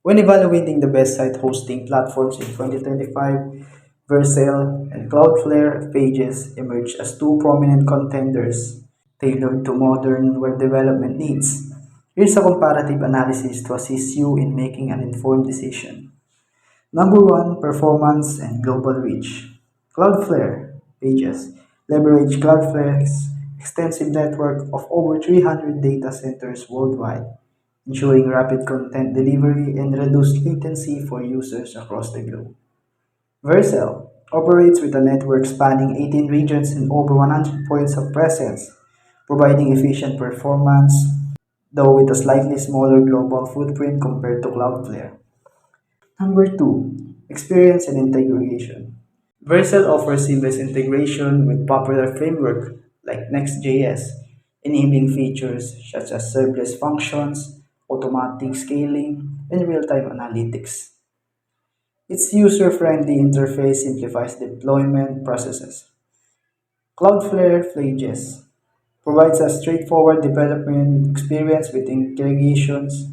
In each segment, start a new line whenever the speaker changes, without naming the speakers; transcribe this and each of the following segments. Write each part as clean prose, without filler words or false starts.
When evaluating the best site hosting platforms in 2025, Vercel and Cloudflare pages emerged as two prominent contenders tailored to modern web development needs. Here's a comparative analysis to assist you in making an informed decision. Number one, performance and global reach. Cloudflare pages leverage Cloudflare's extensive network of over 300 data centers worldwide, ensuring rapid content delivery and reduced latency for users across the globe. Vercel operates with a network spanning 18 regions and over 100 points of presence, providing efficient performance, though with a slightly smaller global footprint compared to Cloudflare. Number two, experience and integration. Vercel offers seamless integration with popular framework like Next.js, enabling features such as serverless functions, automatic scaling, and real-time analytics. Its user-friendly interface simplifies deployment processes. Cloudflare Flages provides a straightforward development experience with integrations.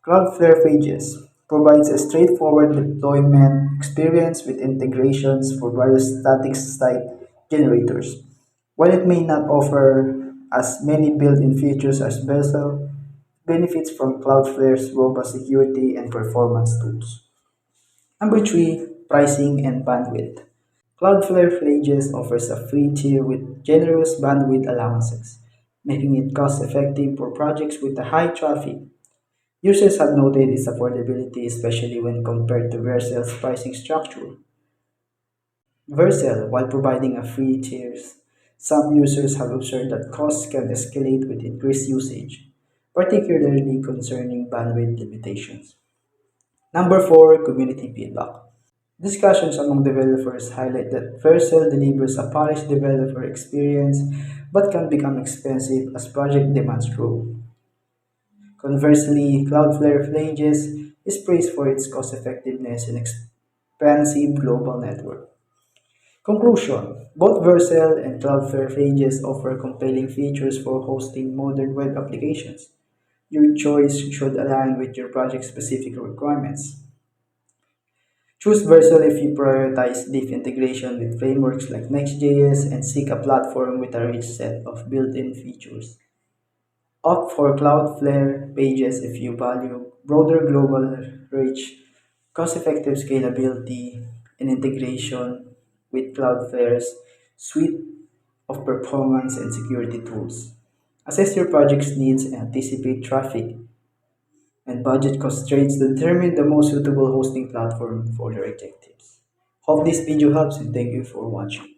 Cloudflare Pages provides a straightforward deployment experience with integrations for various static site generators. While it may not offer as many built-in features as Bezel, benefits from Cloudflare's robust security and performance tools. Number three, pricing and bandwidth. Cloudflare Flages offers a free tier with generous bandwidth allowances, making it cost-effective for projects with a high traffic. Users have noted its affordability, especially when compared to Vercel's pricing structure. Vercel, while providing a free tiers, some users have observed that costs can escalate with increased usage, particularly concerning bandwidth limitations. Number four, community feedback. Discussions among developers highlight that Vercel delivers a polished developer experience but can become expensive as project demands grow. Conversely, Cloudflare Flages is praised for its cost effectiveness and expansive global network. Conclusion: both Vercel and Cloudflare Flages offer compelling features for hosting modern web applications. Your choice should align with your project's specific requirements. Choose Vercel if you prioritize deep integration with frameworks like Next.js and seek a platform with a rich set of built-in features. Opt for Cloudflare pages if you value broader global reach, cost-effective scalability, and integration with Cloudflare's suite of performance and security tools. Assess your project's needs and anticipate traffic and budget constraints to determine the most suitable hosting platform for your objectives. Hope this video helps and thank you for watching.